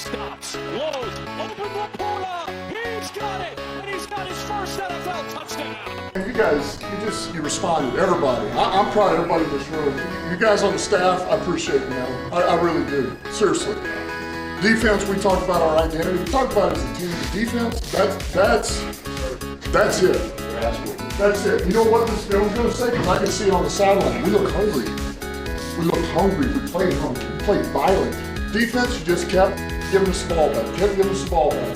stops, loads, open Laporta, he's got it, and he's got his first NFL touchdown. You guys, you responded, everybody. I'm proud of everybody in this room. You guys on the staff, I appreciate it, man. I really do, seriously. Defense, we talked about our identity. We talked about it as a team. The defense, that's it. That's it. You know what this film's going to say? Because I can see it on the sideline. We look hungry. We look hungry. We played hungry. We played violent. Defense, you just kept giving us the ball back.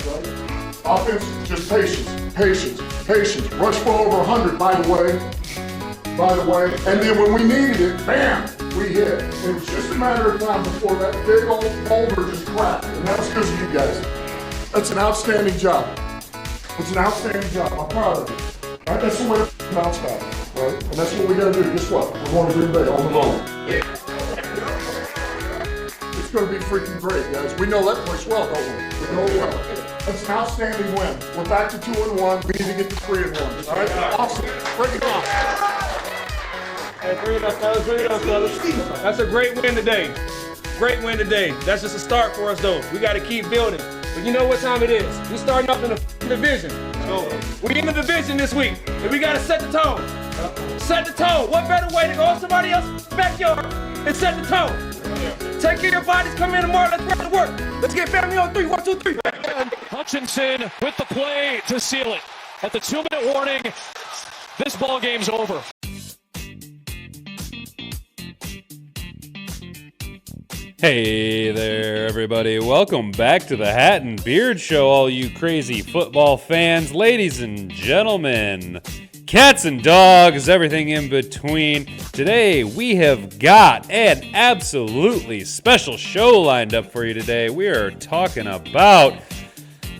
Right? Offense, just patience. Rush for over 100, by the way. And then when we needed it, bam, we hit. It was just a matter of time before that big old boulder just cracked. And that's because of you guys. That's an outstanding job. I'm proud of it. Right? That's the way to bounce back, right? And that's what we got to do. Guess what? We're going to Green Bay on the road. It's going to be freaking great, guys. We know that place well, don't we? We know it well. That's an outstanding win. We're back to 2-1. We need to get to 3-1. All right? Awesome. Break it off. Bring it up, fellas. That's a great win today. That's just a start for us, though. We got to keep building. But you know what time it is. We're starting up in the division. So we in the division this week, and we got to set the tone. Set the tone. What better way to go in somebody else's backyard and set the tone? Take care of your bodies. Come in tomorrow. Let's get to work. Let's get family on 3. 1, 2, 3. Hutchinson with the play to seal it. At the 2-minute warning, this ball game's over. Hey there, everybody. Welcome back to the Hat and Beard Show, all you crazy football fans, ladies and gentlemen, cats and dogs, everything in between. Today, we have got an absolutely special show lined up for you today. We are talking about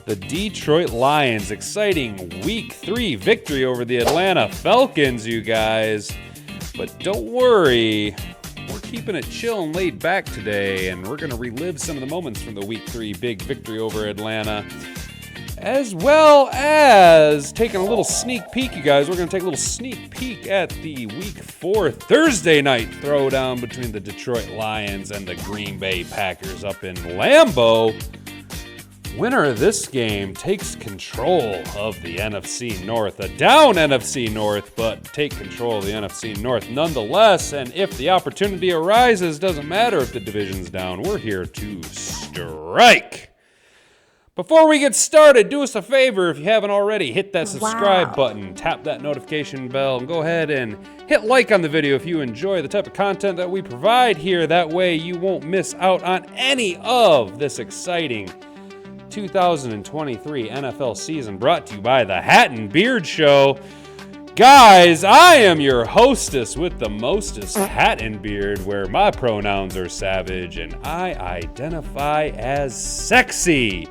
the Detroit Lions' exciting Week 3 victory over the Atlanta Falcons, you guys. But don't worry. We're keeping it chill and laid back today, and we're going to relive some of the moments from the Week 3 big victory over Atlanta, as well as taking a little sneak peek, you guys. We're going to take a little sneak peek at the Week 4 Thursday night throwdown between the Detroit Lions and the Green Bay Packers up in Lambeau. Winner of this game takes control of the NFC North. A down NFC North, but take control of the NFC North nonetheless. And if the opportunity arises, doesn't matter if the division's down. We're here to strike. Before we get started, do us a favor if you haven't already. Hit that subscribe button, tap that notification bell, and go ahead and hit like on the video if you enjoy the type of content that we provide here. That way you won't miss out on any of this exciting 2023 NFL season, brought to you by the Hat and Beard Show. Guys, I am your hostess with the mostest, Hat and Beard, where my pronouns are savage and I identify as sexy.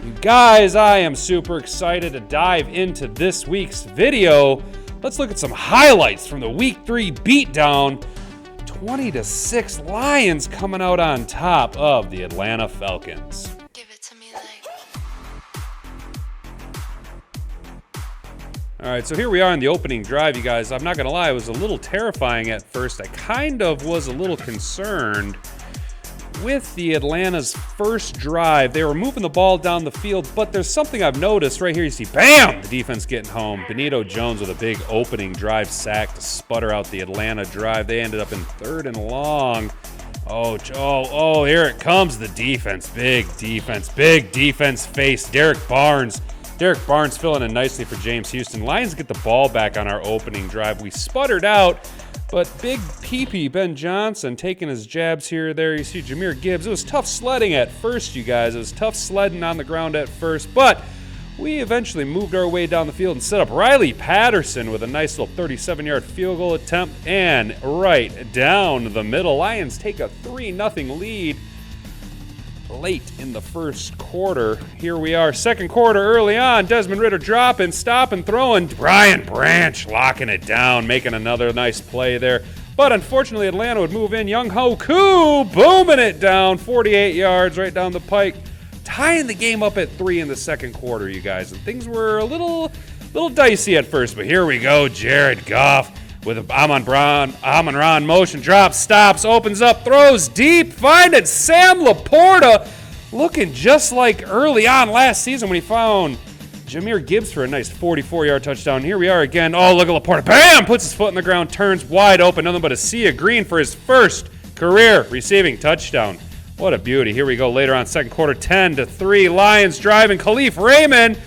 You guys, I am super excited to dive into this week's video. Let's look at some highlights from the Week 3 beatdown. 20-6 Lions coming out on top of the Atlanta Falcons. All right, so here we are in the opening drive, you guys. I'm not going to lie, it was a little terrifying at first. I kind of was a little concerned with the Atlanta's first drive. They were moving the ball down the field, but there's something I've noticed right here. You see, bam, the defense getting home. Benito Jones with a big opening drive sack to sputter out the Atlanta drive. They ended up in 3rd and long. Oh, here it comes, the defense. Big defense face. Derek Barnes filling in nicely for James Houston. Lions get the ball back on our opening drive. We sputtered out, but big PP Ben Johnson taking his jabs here or there. You see Jahmyr Gibbs. It was tough sledding at first, you guys. It was tough sledding on the ground at first, but we eventually moved our way down the field and set up Riley Patterson with a nice little 37-yard field goal attempt, and right down the middle. Lions take a 3-0 lead late in the first quarter. Here we are, second quarter early on. Desmond Ridder dropping, stopping, throwing. Brian Branch locking it down, making another nice play there. But unfortunately, Atlanta would move in. Young Ho Koo booming it down 48 yards right down the pike, tying the game up at 3 in the second quarter, you guys. And things were a little dicey at first, but here we go. Jared Goff with Amon-Ra motion, drops, stops, opens up, throws deep, find it, Sam Laporta looking just like early on last season when he found Jahmyr Gibbs for a nice 44-yard touchdown. Here we are again. Oh, look at Laporta. Bam! Puts his foot in the ground, turns wide open. Nothing but a sea of green for his first career receiving touchdown. What a beauty. Here we go later on, second quarter, 10-3. Lions driving. Khalif Raymond.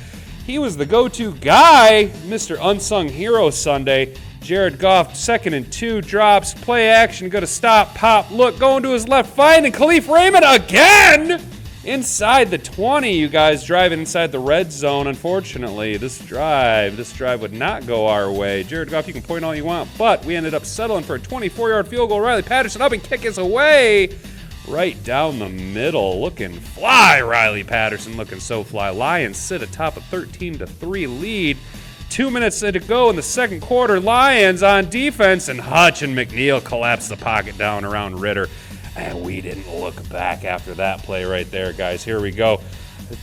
He was the go-to guy, Mr. Unsung Hero Sunday. Jared Goff, 2nd and 2, drops, play action, going to stop, pop, look, going to his left, finding Khalif Raymond again! Inside the 20, you guys, driving inside the red zone. Unfortunately, this drive would not go our way. Jared Goff, you can point all you want, but we ended up settling for a 24-yard field goal. Riley Patterson up and kick us away. Right down the middle, looking fly. Riley Patterson looking so fly. Lions sit atop a 13-3 lead. 2 minutes to go in the second quarter. Lions on defense, and Hutch and McNeil collapse the pocket down around Ritter. And we didn't look back after that play right there, guys. Here we go.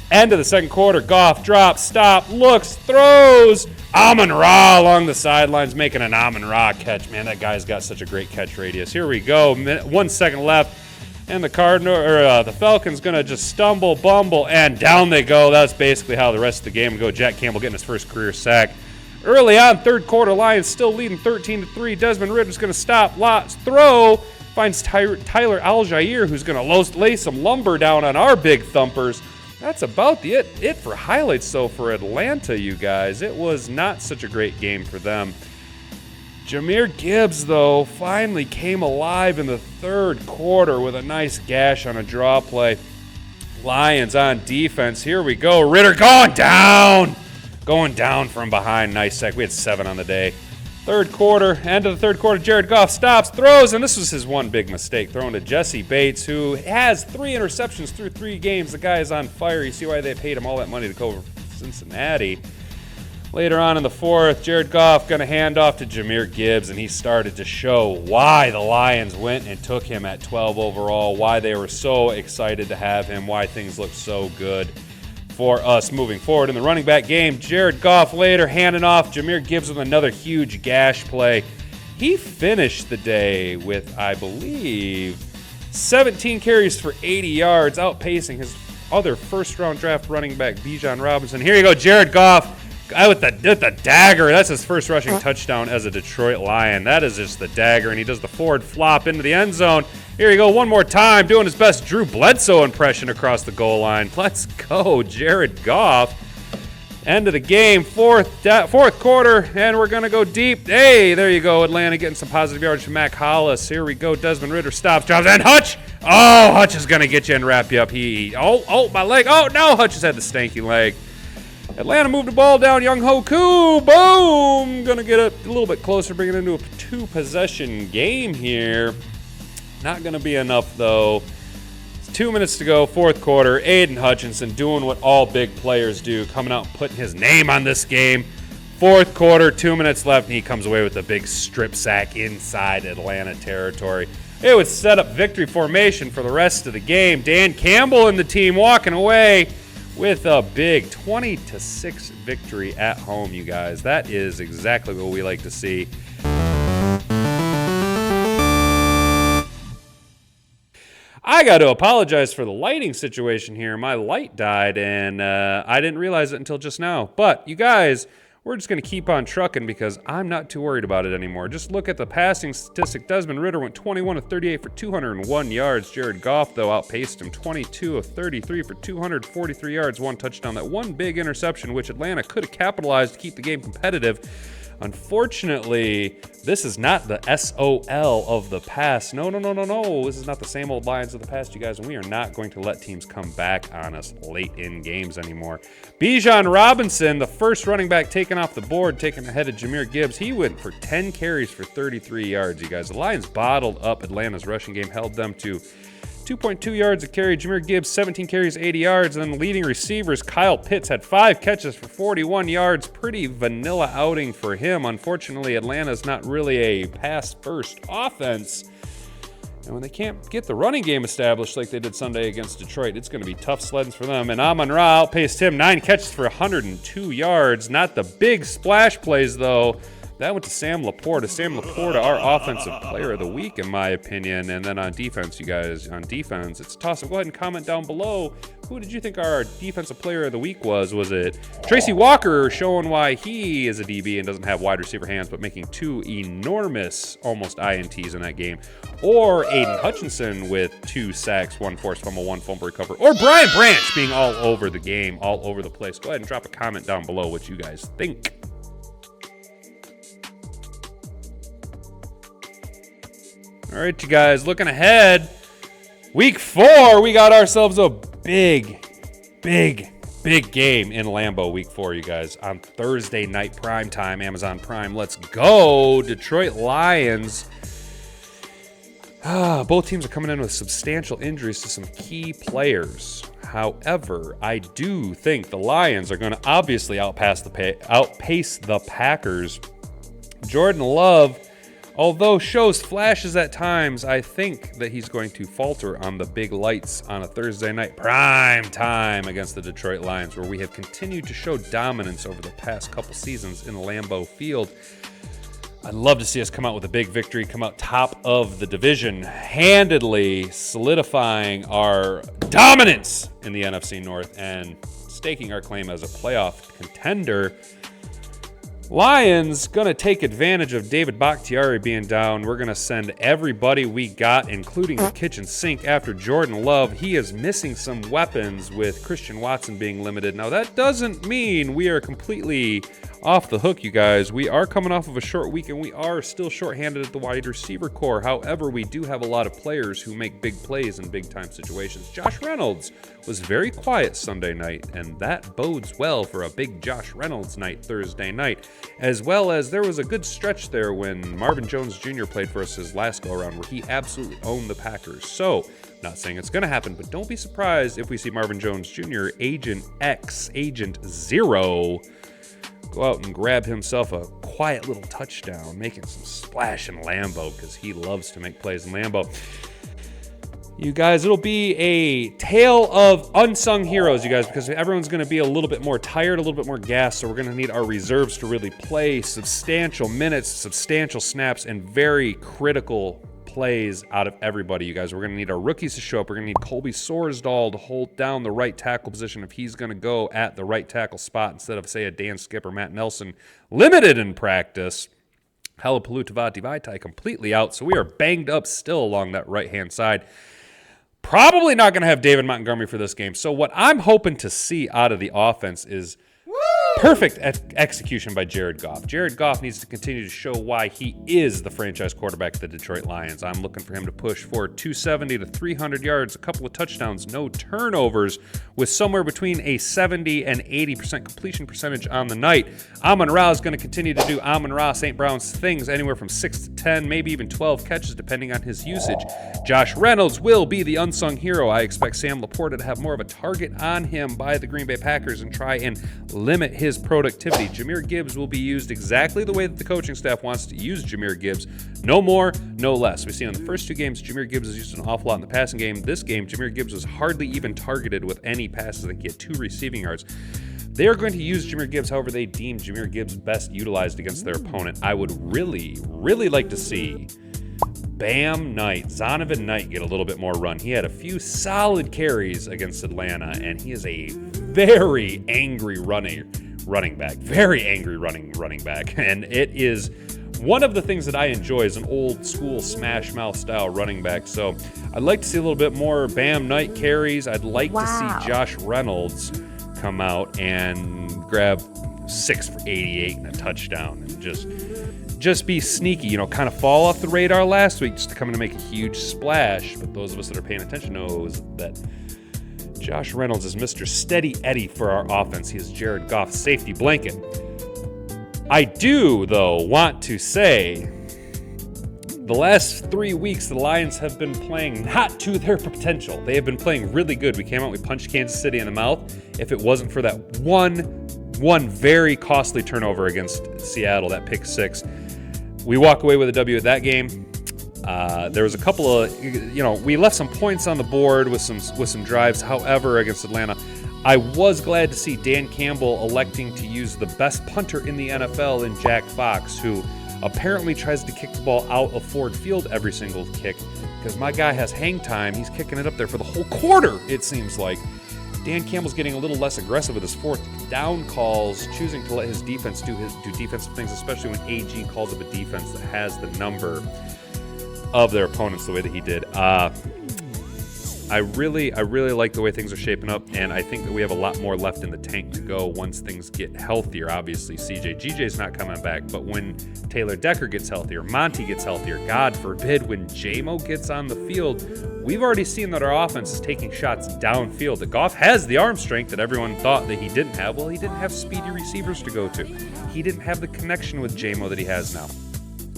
End of the second quarter. Goff drops, stop, looks, throws. Amon-Ra along the sidelines making an Amon-Ra catch. Man, that guy's got such a great catch radius. Here we go. 1 second left. And the the Falcons gonna just stumble, bumble, and down they go. That's basically how the rest of the game would go. Jack Campbell getting his first career sack. Early on, third quarter, Lions still leading 13-3. Desmond Ridder's gonna stop, lots, throw. Finds Tyler Algier, who's going to lay some lumber down on our big thumpers. That's about it for highlights, though, for Atlanta, you guys. It was not such a great game for them. Jahmyr Gibbs, though, finally came alive in the third quarter with a nice gash on a draw play. Lions on defense. Here we go. Ritter going down. Going down from behind. Nice sack. We had 7 on the day. Third quarter, end of the third quarter, Jared Goff stops, throws, and this was his one big mistake, throwing to Jesse Bates, who has 3 interceptions through 3 games. The guy is on fire. You see why they paid him all that money to go over Cincinnati. Later on in the fourth, Jared Goff going to hand off to Jahmyr Gibbs, and he started to show why the Lions went and took him at 12 overall, why they were so excited to have him, why things looked so good for us moving forward in the running back game. Jared Goff later handing off Jahmyr Gibbs with another huge gash play. He finished the day with, I believe, 17 carries for 80 yards, outpacing his other first-round draft running back, Bijan Robinson. Here you go, Jared Goff with the dagger. That's his first rushing touchdown as a Detroit Lion. That is just the dagger, and he does the forward flop into the end zone. Here you go, one more time, doing his best Drew Bledsoe impression across the goal line. Let's go, Jared Goff. End of the game, fourth quarter, and we're going to go deep. Hey, there you go, Atlanta getting some positive yards from Mac Hollis. Here we go, Desmond Ridder stops, drops, and Hutch. Oh, Hutch is going to get you and wrap you up. My leg. Oh, no, Hutch has had the stanky leg. Atlanta moved the ball down. Young Hoku, boom. Going to get a little bit closer, bring it into a 2-possession game here. Not going to be enough, though. It's 2 minutes to go, fourth quarter. Aiden Hutchinson doing what all big players do, coming out and putting his name on this game. Fourth quarter, 2 minutes left, and he comes away with a big strip sack inside Atlanta territory. It would set up victory formation for the rest of the game. Dan Campbell and the team walking away with a big 20-6 victory at home, you guys. That is exactly what we like to see. I got to apologize for the lighting situation here. My light died, and I didn't realize it until just now. But, you guys, we're just going to keep on trucking because I'm not too worried about it anymore. Just look at the passing statistic. Desmond Ridder went 21 of 38 for 201 yards. Jared Goff, though, outpaced him 22 of 33 for 243 yards, 1 touchdown. That one big interception, which Atlanta could have capitalized to keep the game competitive. Unfortunately, this is not the SOL of the past. No. This is not the same old Lions of the past, you guys, and we are not going to let teams come back on us late in games anymore. Bijan Robinson, the first running back taken off the board, taken ahead of Jahmyr Gibbs. He went for 10 carries for 33 yards, you guys. The Lions bottled up Atlanta's rushing game, held them to 2.2 yards a carry. Jahmyr Gibbs, 17 carries, 80 yards. And then the leading receivers, Kyle Pitts, had 5 catches for 41 yards. Pretty vanilla outing for him. Unfortunately, Atlanta's not really a pass-first offense. And when they can't get the running game established like they did Sunday against Detroit, it's going to be tough sledding for them. And Amon-Ra outpaced him, 9 catches for 102 yards. Not the big splash plays, though. That went to Sam Laporta. Sam Laporta, our offensive player of the week, in my opinion. And then on defense, you guys, it's a toss-up. Go ahead and comment down below Who did you think our defensive player of the week was? Was it Tracy Walker showing why he is a DB and doesn't have wide receiver hands, but making 2 enormous almost INTs in that game? Or Aiden Hutchinson with 2 sacks, 1 forced fumble, 1 fumble recover? Or Brian Branch being all over the game, all over the place? Go ahead and drop a comment down below what you guys think. All right, you guys, looking ahead. Week 4, we got ourselves a big game in Lambeau week 4, you guys. On Thursday night primetime, Amazon Prime. Let's go. Detroit Lions. Both teams are coming in with substantial injuries to some key players. However, I do think the Lions are going to obviously outpace the Packers. Jordan Love, although shows flashes at times, I think that he's going to falter on the big lights on a Thursday night prime time against the Detroit Lions, where we have continued to show dominance over the past couple seasons in Lambeau Field. I'd love to see us come out with a big victory, come out top of the division, handedly solidifying our dominance in the NFC North and staking our claim as a playoff contender. Lions going to take advantage of David Bakhtiari being down. We're going to send everybody we got, including the kitchen sink, after Jordan Love. He is missing some weapons with Christian Watson being limited. Now, that doesn't mean we are completely off the hook, you guys. We are coming off of a short week, and we are still shorthanded at the wide receiver core. However, we do have a lot of players who make big plays in big-time situations. Josh Reynolds was very quiet Sunday night, and that bodes well for a big Josh Reynolds night Thursday night, as well as there was a good stretch there when Marvin Jones Jr. played for us his last go-around where he absolutely owned the Packers. So, not saying it's going to happen, but don't be surprised if we see Marvin Jones Jr., Agent X, Agent Zero, go out and grab himself a quiet little touchdown, making some splash in Lambeau because he loves to make plays in Lambeau. You guys, it'll be a tale of unsung heroes, you guys, because everyone's going to be a little bit more tired, a little bit more gassed, so we're going to need our reserves to really play substantial minutes, substantial snaps, and very critical plays out of everybody, you guys. We're going to need our rookies to show up. We're going to need Colby Sorsdahl to hold down the right tackle position if he's going to go at the right tackle spot instead of, say, a Dan Skip or Matt Nelson, limited in practice. Halapaloo Tavati Vaitai completely out, so we are banged up still along that right-hand side. Probably not going to have David Montgomery for this game. So what I'm hoping to see out of the offense is perfect execution by Jared Goff. Jared Goff needs to continue to show why he is the franchise quarterback of the Detroit Lions. I'm looking for him to push for 270 to 300 yards, a couple of touchdowns, no turnovers, with somewhere between a 70 and 80% completion percentage on the night. Amon-Ra is going to continue to do Amon-Ra St. Brown's things, anywhere from 6 to 10, maybe even 12 catches, depending on his usage. Josh Reynolds will be the unsung hero. I expect Sam Laporta to have more of a target on him by the Green Bay Packers and try and limit his productivity. Jahmyr Gibbs will be used exactly the way that the coaching staff wants to use Jahmyr Gibbs. No more, no less. We've seen in the first 2 games, Jahmyr Gibbs is used an awful lot in the passing game. This game, Jahmyr Gibbs was hardly even targeted with any passes. I think he had 2 receiving yards. They are going to use Jahmyr Gibbs however they deem Jahmyr Gibbs best utilized against their opponent. I would really, really like to see Zonovan Knight get a little bit more run. He had a few solid carries against Atlanta, and he is a very angry running back. Very angry running back. And it is one of the things that I enjoy is an old school smash mouth style running back. So I'd like to see a little bit more Bam Knight carries. I'd like to see Josh Reynolds come out and grab 6 for 88 and a touchdown and just be sneaky, kind of fall off the radar last week just to come in and make a huge splash. But those of us that are paying attention knows that Josh Reynolds is Mr. Steady Eddie for our offense. He is Jared Goff's safety blanket. I do, though, want to say the last 3 weeks, the Lions have been playing not to their potential. They have been playing really good. We came out, we punched Kansas City in the mouth. If it wasn't for that one very costly turnover against Seattle, that pick 6, we walk away with a W at that game. There was a couple of, we left some points on the board with some drives. However, against Atlanta, I was glad to see Dan Campbell electing to use the best punter in the NFL in Jack Fox, who apparently tries to kick the ball out of Ford Field every single kick because my guy has hang time. He's kicking it up there for the whole quarter, it seems like. Dan Campbell's getting a little less aggressive with his fourth down calls, choosing to let his defense do defensive things, especially when AG calls up a defense that has the number of their opponents the way that he did. I really like the way things are shaping up, and I think that we have a lot more left in the tank to go once things get healthier. Obviously, GJ's not coming back, but when Taylor Decker gets healthier, Monty gets healthier, God forbid, when JMO gets on the field, we've already seen that our offense is taking shots downfield. That Goff has the arm strength that everyone thought that he didn't have. Well, he didn't have speedy receivers to go to. He didn't have the connection with JMO that he has now.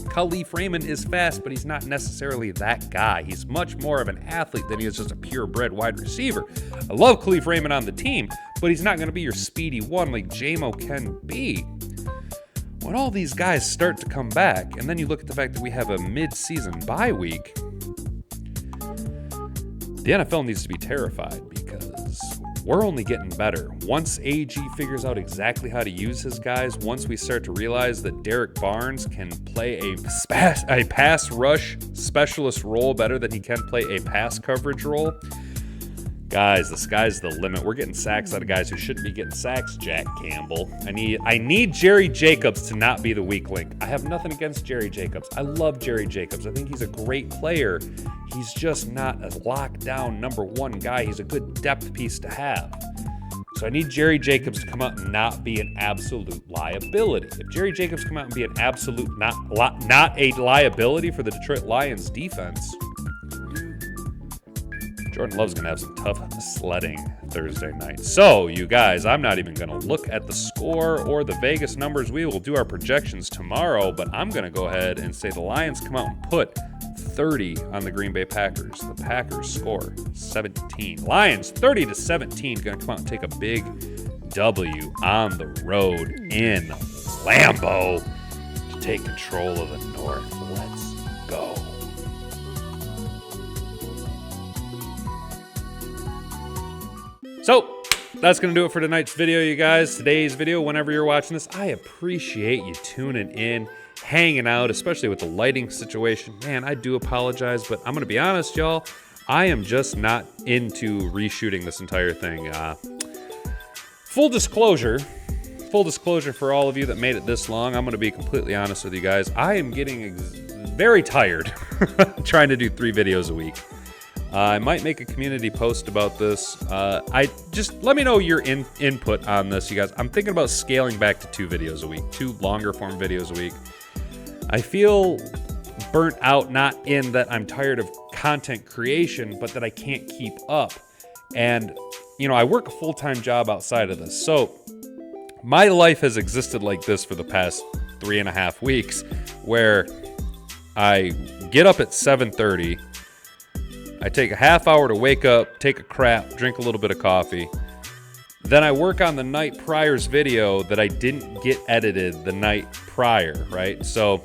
Khalif Raymond is fast, but he's not necessarily that guy. He's much more of an athlete than he is just a purebred wide receiver. I love Khalif Raymond on the team, but he's not going to be your speedy one like JMO can be. When all these guys start to come back, and then you look at the fact that we have a mid-season bye week, the NFL needs to be terrified because we're only getting better. Once AG figures out exactly how to use his guys, once we start to realize that Derek Barnes can play a pass rush specialist role better than he can play a pass coverage role, guys, the sky's the limit. We're getting sacks out of guys who shouldn't be getting sacks, Jack Campbell. I need Jerry Jacobs to not be the weak link. I have nothing against Jerry Jacobs. I love Jerry Jacobs. I think he's a great player. He's just not a lockdown number one guy. He's a good depth piece to have. So I need Jerry Jacobs to come out and not be an absolute liability. If Jerry Jacobs come out and be an absolute not a liability for the Detroit Lions defense, Jordan Love's going to have some tough sledding Thursday night. So, you guys, I'm not even going to look at the score or the Vegas numbers. We will do our projections tomorrow, but I'm going to go ahead and say the Lions come out and put 30 on the Green Bay Packers. The Packers score 17. Lions 30-17, going to come out and take a big W on the road in Lambeau to take control of the North. Let's go. So, that's going to do it for tonight's video, you guys. Today's video, whenever you're watching this, I appreciate you tuning in, hanging out, especially with the lighting situation. Man, I do apologize, but I'm going to be honest, y'all. I am just not into reshooting this entire thing. Full disclosure for all of you that made it this long, I'm going to be completely honest with you guys. I am getting very tired trying to do 3 videos a week. I might make a community post about this. Just let me know your input on this, you guys. I'm thinking about scaling back to 2 videos a week, 2 longer form videos a week. I feel burnt out, not in that I'm tired of content creation, but that I can't keep up. And, you know, I work a full-time job outside of this. So my life has existed like this for the past 3.5 weeks, where I get up at 7:30. I take a half hour to wake up, take a crap, drink a little bit of coffee. Then I work on the night prior's video that I didn't get edited the night prior, right? So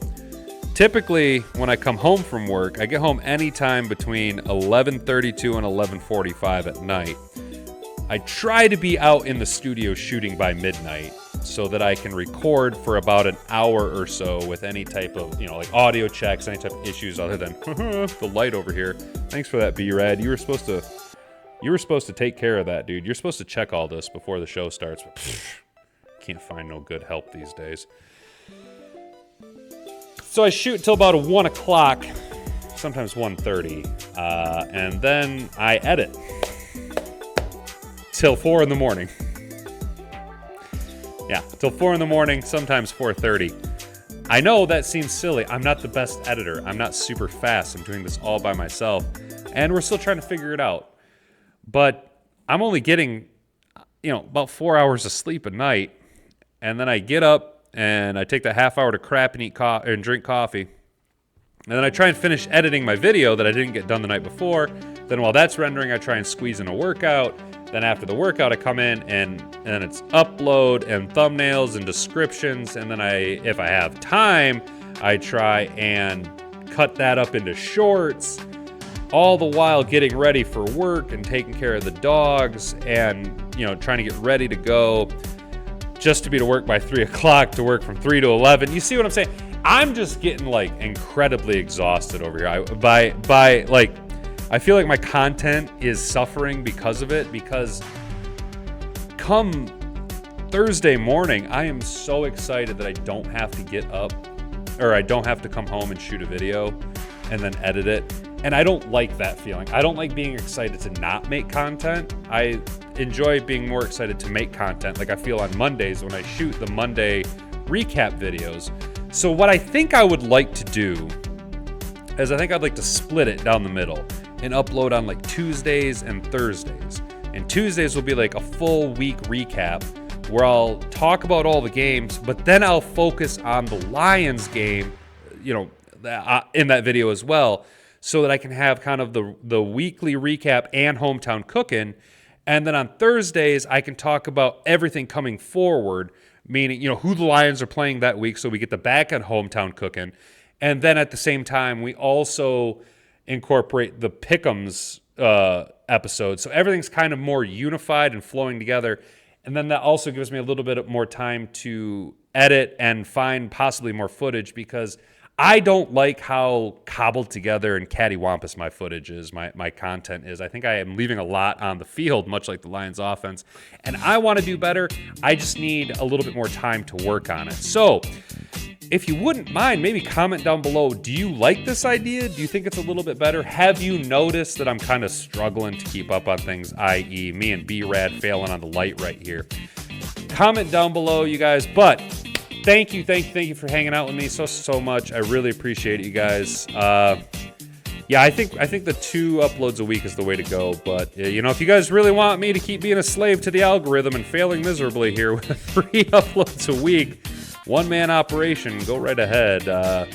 typically when I come home from work, I get home anytime between 11:32 and 11:45 at night. I try to be out in the studio shooting by midnight so that I can record for about an hour or so with any type of, you know, like audio checks, any type of issues other than the light over here. Thanks for that, B-Rad. You were supposed to take care of that, dude. You're supposed to check all this before the show starts. But can't find no good help these days. So I shoot till about 1 o'clock, sometimes 1:30, and then I edit till 4 in the morning. Yeah, till 4 in the morning, sometimes 4:30. I know that seems silly. I'm not the best editor. I'm not super fast. I'm doing this all by myself, and we're still trying to figure it out. But I'm only getting, about 4 hours of sleep a night, and then I get up and I take that half hour to crap and eat and drink coffee, and then I try and finish editing my video that I didn't get done the night before. Then while that's rendering, I try and squeeze in a workout. Then after the workout, I come in and it's upload and thumbnails and descriptions. And then if I have time, I try and cut that up into shorts, all the while getting ready for work and taking care of the dogs and, trying to get ready to go just to be to work by 3 o'clock, to work from 3 to 11. You see what I'm saying? I'm just getting incredibly exhausted over here. I feel like my content is suffering because of it, because come Thursday morning, I am so excited that I don't have to get up, or I don't have to come home and shoot a video and then edit it. And I don't like that feeling. I don't like being excited to not make content. I enjoy being more excited to make content, like I feel on Mondays when I shoot the Monday recap videos. So what I think I would like to do is I think I'd like to split it down the middle and upload on like Tuesdays and Thursdays. And Tuesdays will be like a full week recap where I'll talk about all the games, but then I'll focus on the Lions game, you know, in that video as well, so that I can have kind of the weekly recap and hometown cooking. And then on Thursdays, I can talk about everything coming forward, meaning, you know, who the Lions are playing that week, so we get the back end hometown cooking. And then at the same time, we also incorporate the Pick'ems episode. So everything's kind of more unified and flowing together. And then that also gives me a little bit more time to edit and find possibly more footage, because I don't like how cobbled together and cattywampus my footage is, my content is. I think I am leaving a lot on the field, much like the Lions offense, and I want to do better. I just need a little bit more time to work on it. So if you wouldn't mind, maybe comment down below, do you like this idea? Do you think it's a little bit better? Have you noticed that I'm kind of struggling to keep up on things, i.e. me and B-Rad failing on the light right here? Comment down below, you guys, but thank you for hanging out with me so much. I really appreciate it, you guys. Yeah, I think the 2 uploads a week is the way to go. But you know, if you guys really want me to keep being a slave to the algorithm and failing miserably here with 3 uploads a week, one-man operation, go right ahead. I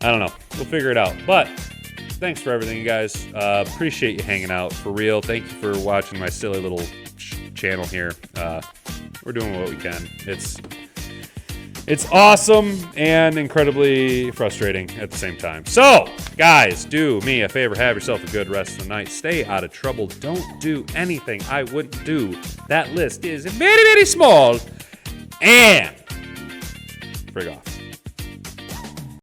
don't know. We'll figure it out. But thanks for everything, you guys. Appreciate you hanging out, for real. Thank you for watching my silly little channel here. We're doing what we can. It's awesome and incredibly frustrating at the same time. So, guys, do me a favor. Have yourself a good rest of the night. Stay out of trouble. Don't do anything I wouldn't do. That list is very, very small. And frig off.